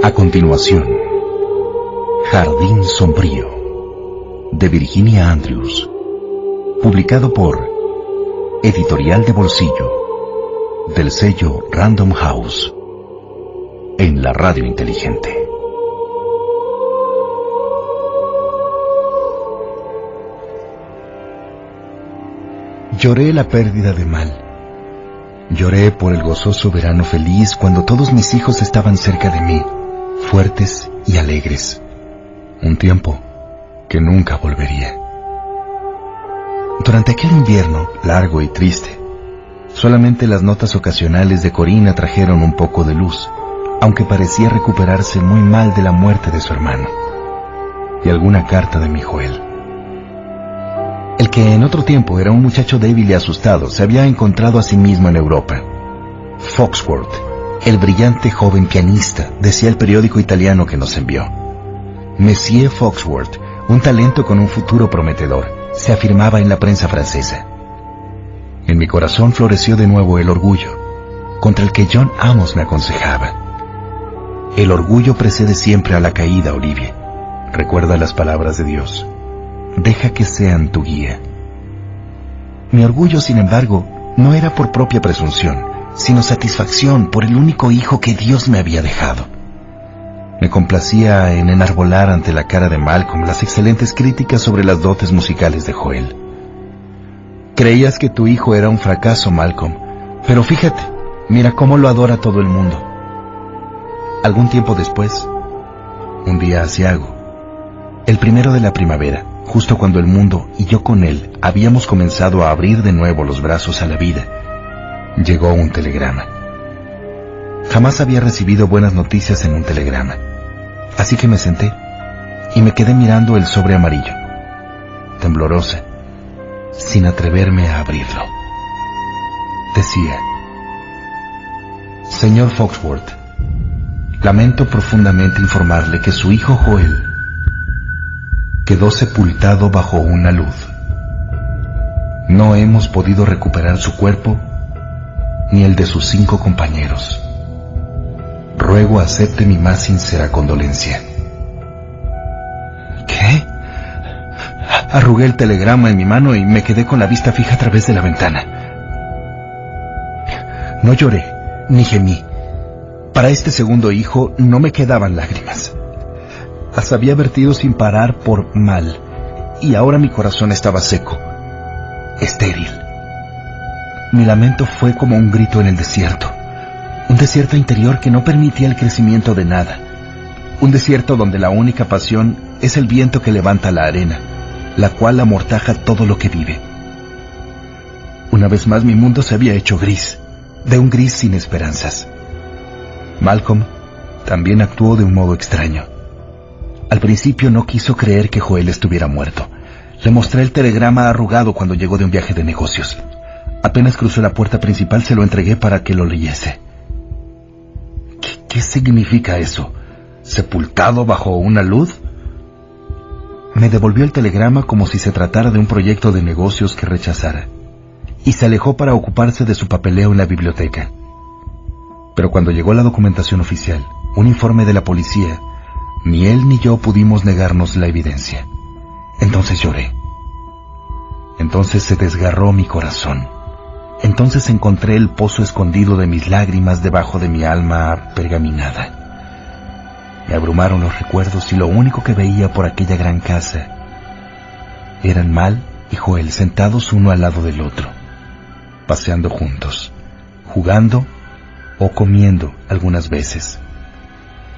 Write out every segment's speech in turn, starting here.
A continuación, Jardín Sombrío, de Virginia Andrews, publicado por Editorial de Bolsillo, del sello Random House, en la radio inteligente. Lloré la pérdida de Mal. Lloré por el gozoso verano feliz cuando todos mis hijos estaban cerca de mí, fuertes y alegres. Un tiempo que nunca volvería. Durante aquel invierno largo y triste, solamente las notas ocasionales de Corina trajeron un poco de luz, aunque parecía recuperarse muy mal de la muerte de su hermano, y alguna carta de mi Joel. El que en otro tiempo era un muchacho débil y asustado se había encontrado a sí mismo en Europa. Foxworth, el brillante joven pianista, decía el periódico italiano que nos envió. Monsieur Foxworth, un talento con un futuro prometedor, se afirmaba en la prensa francesa. En mi corazón floreció de nuevo el orgullo, contra el que John Amos me aconsejaba. El orgullo precede siempre a la caída, Olivia. Recuerda las palabras de Dios. Deja que sean tu guía. Mi orgullo, sin embargo, no era por propia presunción, sino satisfacción por el único hijo que Dios me había dejado. Me complacía en enarbolar ante la cara de Malcolm las excelentes críticas sobre las dotes musicales de Joel. Creías que tu hijo era un fracaso, Malcolm, pero fíjate, mira cómo lo adora todo el mundo. Algún tiempo después, un día aciago, el primero de la primavera, justo cuando el mundo, y yo con él, habíamos comenzado a abrir de nuevo los brazos a la vida, llegó un telegrama. Jamás había recibido buenas noticias en un telegrama, así que me senté y me quedé mirando el sobre amarillo, temblorosa, sin atreverme a abrirlo. Decía: Señor Foxworth, lamento profundamente informarle que su hijo Joel quedó sepultado bajo una luz. No hemos podido recuperar su cuerpo ni el de sus 5 compañeros. Ruego acepte mi más sincera condolencia. ¿Qué? Arrugué el telegrama en mi mano y me quedé con la vista fija a través de la ventana. No lloré, ni gemí. Para este segundo hijo no me quedaban lágrimas. Las había vertido sin parar por Mal, y ahora mi corazón estaba seco, estéril. Mi lamento fue como un grito en el desierto, un desierto interior que no permitía el crecimiento de nada, un desierto donde la única pasión es el viento que levanta la arena, la cual amortaja todo lo que vive. Una vez más mi mundo se había hecho gris, de un gris sin esperanzas. Malcolm también actuó de un modo extraño. Al principio no quiso creer que Joel estuviera muerto. Le mostré el telegrama arrugado cuando llegó de un viaje de negocios. Apenas cruzó la puerta principal se lo entregué para que lo leyese. ¿Qué significa eso? ¿Sepultado bajo una luz? Me devolvió el telegrama como si se tratara de un proyecto de negocios que rechazara, y se alejó para ocuparse de su papeleo en la biblioteca. Pero cuando llegó la documentación oficial, un informe de la policía, ni él ni yo pudimos negarnos la evidencia. Entonces lloré. Entonces se desgarró mi corazón. Entonces encontré el pozo escondido de mis lágrimas debajo de mi alma pergaminada. Me abrumaron los recuerdos y lo único que veía por aquella gran casa eran Mal y Joel sentados uno al lado del otro, paseando juntos, jugando o comiendo algunas veces.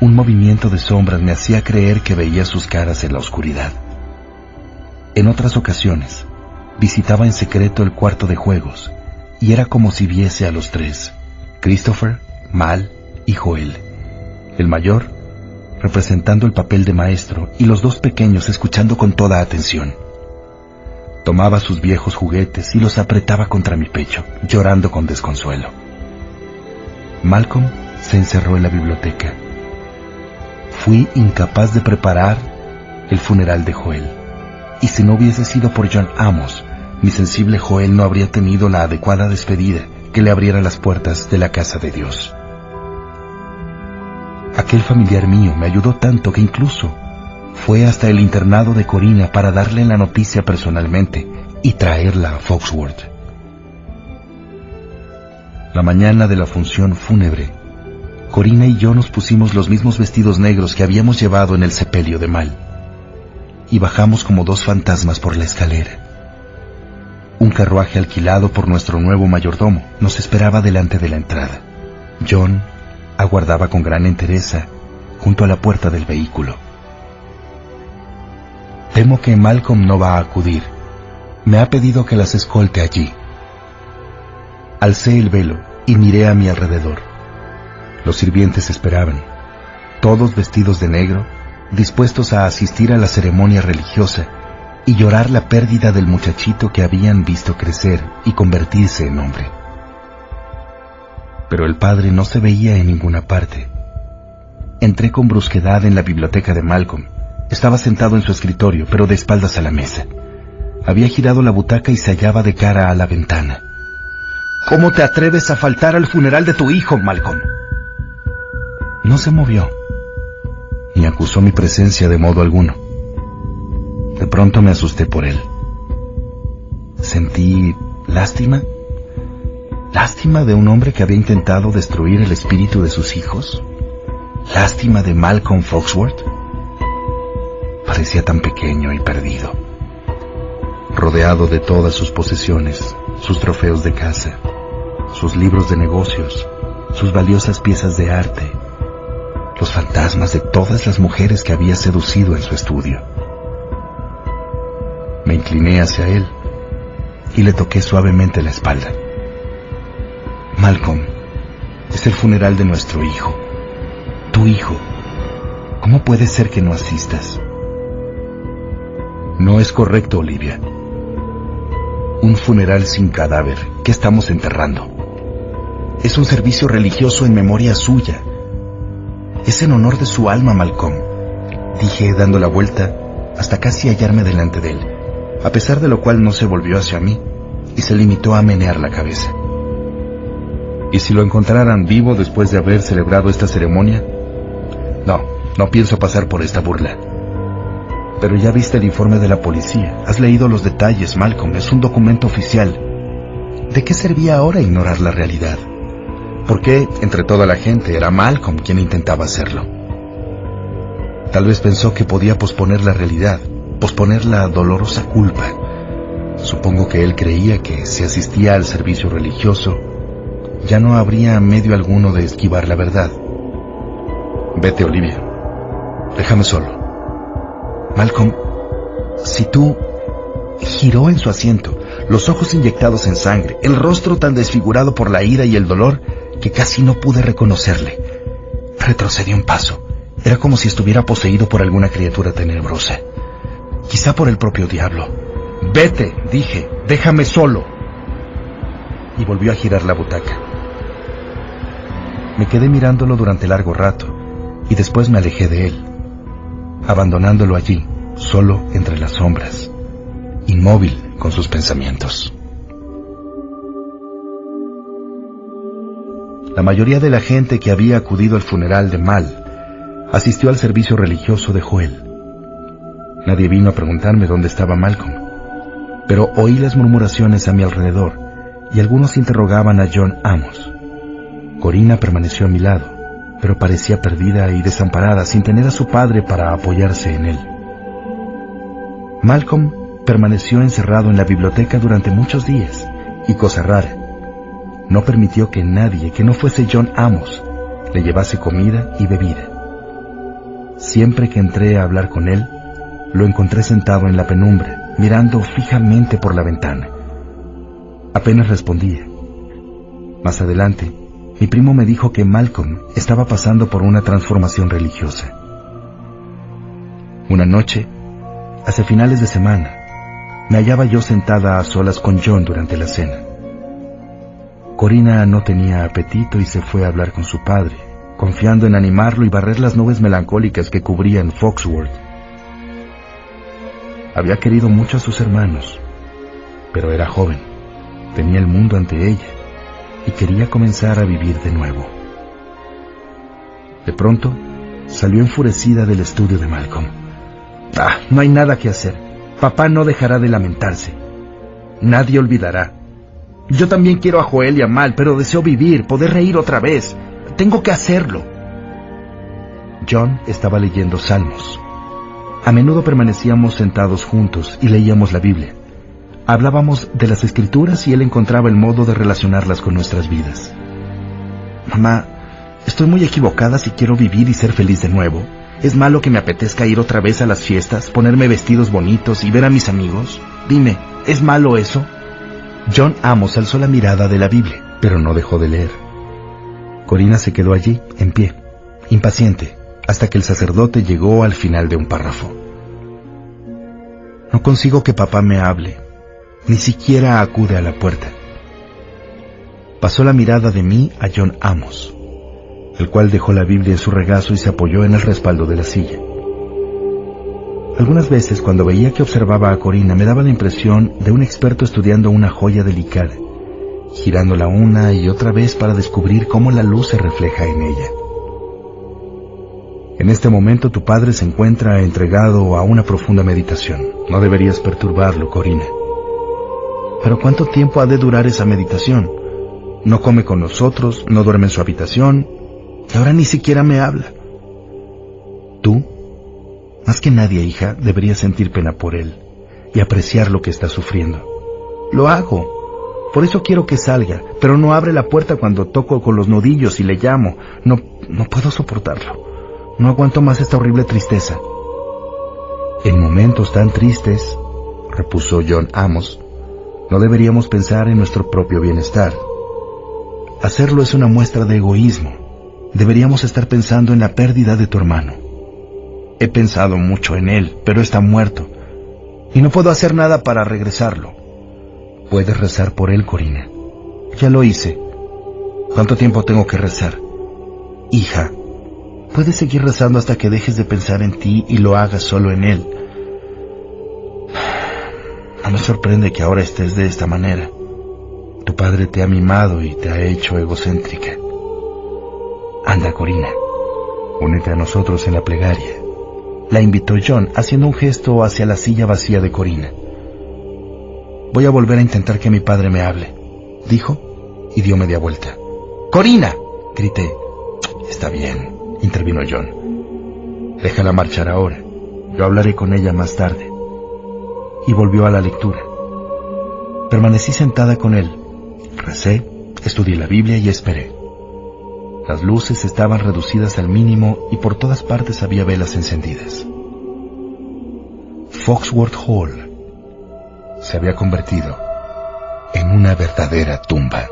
Un movimiento de sombras me hacía creer que veía sus caras en la oscuridad. En otras ocasiones, visitaba en secreto el cuarto de juegos, y era como si viese a los 3, Christopher, Mal y Joel. El mayor, representando el papel de maestro, y los 2 pequeños escuchando con toda atención. Tomaba sus viejos juguetes y los apretaba contra mi pecho, llorando con desconsuelo. Malcolm se encerró en la biblioteca. Fui incapaz de preparar el funeral de Joel, y si no hubiese sido por John Amos, mi sensible Joel no habría tenido la adecuada despedida que le abriera las puertas de la casa de Dios. Aquel familiar mío me ayudó tanto que incluso fue hasta el internado de Corina para darle la noticia personalmente y traerla a Foxworth. La mañana de la función fúnebre, Corina y yo nos pusimos los mismos vestidos negros que habíamos llevado en el sepelio de Mal, y bajamos como dos fantasmas por la escalera. Un carruaje alquilado por nuestro nuevo mayordomo nos esperaba delante de la entrada. John aguardaba con gran entereza junto a la puerta del vehículo. Temo que Malcolm no va a acudir. Me ha pedido que las escolte allí. Alcé el velo y miré a mi alrededor. Los sirvientes esperaban, todos vestidos de negro, dispuestos a asistir a la ceremonia religiosa y llorar la pérdida del muchachito que habían visto crecer y convertirse en hombre. Pero el padre no se veía en ninguna parte. Entré con brusquedad en la biblioteca de Malcolm. Estaba sentado en su escritorio, pero de espaldas a la mesa. Había girado la butaca y se hallaba de cara a la ventana. ¿Cómo te atreves a faltar al funeral de tu hijo, Malcolm? No se movió, ni acusó mi presencia de modo alguno. De pronto me asusté por él. Sentí lástima. Lástima de un hombre que había intentado destruir el espíritu de sus hijos. Lástima de Malcolm Foxworth. Parecía tan pequeño y perdido, rodeado de todas sus posesiones, sus trofeos de caza, sus libros de negocios, sus valiosas piezas de arte, los fantasmas de todas las mujeres que había seducido en su estudio. Me incliné hacia él y le toqué suavemente la espalda. Malcolm, es el funeral de nuestro hijo. Tu hijo. ¿Cómo puede ser que no asistas? No es correcto, Olivia. Un funeral sin cadáver. ¿Qué estamos enterrando? Es un servicio religioso en memoria suya. Es en honor de su alma, Malcolm, dije dando la vuelta hasta casi hallarme delante de él, a pesar de lo cual no se volvió hacia mí y se limitó a menear la cabeza. ¿Y si lo encontraran vivo después de haber celebrado esta ceremonia? No pienso pasar por esta burla. Pero ya viste el informe de la policía. Has leído los detalles, Malcolm. Es un documento oficial. ¿De qué servía ahora ignorar la realidad? ¿Por qué, entre toda la gente, era Malcolm quien intentaba hacerlo? Tal vez pensó que podía posponer la realidad, posponer la dolorosa culpa. Supongo que él creía que si asistía al servicio religioso, ya no habría medio alguno de esquivar la verdad. Vete, Olivia. Déjame solo. Malcolm, si tú... Giró en su asiento, los ojos inyectados en sangre, el rostro tan desfigurado por la ira y el dolor que casi no pude reconocerle. Retrocedió un paso. Era como si estuviera poseído por alguna criatura tenebrosa. Quizá por el propio diablo. Vete, dije, déjame solo. Y volvió a girar la butaca. Me quedé mirándolo durante largo rato y después me alejé de él, abandonándolo allí, solo entre las sombras, inmóvil con sus pensamientos. La mayoría de la gente que había acudido al funeral de Mal asistió al servicio religioso de Joel. Nadie vino a preguntarme dónde estaba Malcolm, pero oí las murmuraciones a mi alrededor y algunos interrogaban a John Amos. Corina permaneció a mi lado, pero parecía perdida y desamparada sin tener a su padre para apoyarse en él. Malcolm permaneció encerrado en la biblioteca durante muchos días y, cosa rara, no permitió que nadie que no fuese John Amos le llevase comida y bebida. Siempre que entré a hablar con él, lo encontré sentado en la penumbra, mirando fijamente por la ventana. Apenas respondía. Más adelante, mi primo me dijo que Malcolm estaba pasando por una transformación religiosa. Una noche, hacia finales de semana, me hallaba yo sentada a solas con John durante la cena. Corina no tenía apetito y se fue a hablar con su padre, confiando en animarlo y barrer las nubes melancólicas que cubrían Foxworth. Había querido mucho a sus hermanos, pero era joven, tenía el mundo ante ella y quería comenzar a vivir de nuevo. De pronto, salió enfurecida del estudio de Malcolm. No hay nada que hacer. Papá no dejará de lamentarse. Nadie olvidará. Yo también quiero a Joel y a Mal, pero deseo vivir, poder reír otra vez. Tengo que hacerlo. John estaba leyendo Salmos. A menudo permanecíamos sentados juntos y leíamos la Biblia. Hablábamos de las Escrituras y él encontraba el modo de relacionarlas con nuestras vidas. Mamá, estoy muy equivocada si quiero vivir y ser feliz de nuevo. ¿Es malo que me apetezca ir otra vez a las fiestas, ponerme vestidos bonitos y ver a mis amigos? Dime, ¿es malo eso? John Amos alzó la mirada de la Biblia, pero no dejó de leer. Corina se quedó allí, en pie, impaciente, hasta que el sacerdote llegó al final de un párrafo. No consigo que papá me hable. Ni siquiera acude a la puerta. Pasó la mirada de mí a John Amos, el cual dejó la Biblia en su regazo y se apoyó en el respaldo de la silla. Algunas veces, cuando veía que observaba a Corina, me daba la impresión de un experto estudiando una joya delicada, girándola una y otra vez para descubrir cómo la luz se refleja en ella. En este momento tu padre se encuentra entregado a una profunda meditación. No deberías perturbarlo, Corina. ¿Pero cuánto tiempo ha de durar esa meditación? No come con nosotros, no duerme en su habitación, y ahora ni siquiera me habla. Tú, más que nadie, hija, deberías sentir pena por él y apreciar lo que está sufriendo. Lo hago. Por eso quiero que salga, pero no abre la puerta cuando toco con los nudillos y le llamo. No puedo soportarlo. No aguanto más esta horrible tristeza. En momentos tan tristes, repuso John Amos, no deberíamos pensar en nuestro propio bienestar. Hacerlo es una muestra de egoísmo. Deberíamos estar pensando en la pérdida de tu hermano. He pensado mucho en él, pero está muerto, y no puedo hacer nada para regresarlo. Puedes rezar por él, Corina. Ya lo hice. ¿Cuánto tiempo tengo que rezar? Hija, puedes seguir rezando hasta que dejes de pensar en ti y lo hagas solo en él. No me sorprende que ahora estés de esta manera. Tu padre te ha mimado y te ha hecho egocéntrica. Anda, Corina, únete a nosotros en la plegaria. La invitó John, haciendo un gesto hacia la silla vacía de Corina. Voy a volver a intentar que mi padre me hable, dijo, y dio media vuelta. ¡Corina!, grité. Está bien, intervino John. Déjala marchar ahora. Yo hablaré con ella más tarde. Y volvió a la lectura. Permanecí sentada con él. Recé, estudié la Biblia y esperé. Las luces estaban reducidas al mínimo y por todas partes había velas encendidas. Foxworth Hall se había convertido en una verdadera tumba.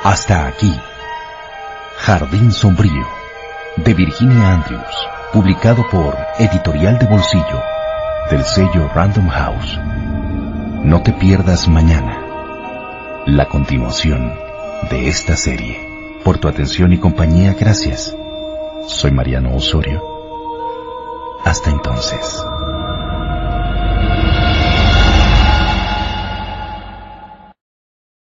Hasta aquí, Jardín Sombrío, de Virginia Andrews, publicado por Editorial de Bolsillo, del sello Random House. No te pierdas mañana la continuación de esta serie. Por tu atención y compañía, gracias. Soy Mariano Osorio. Hasta entonces.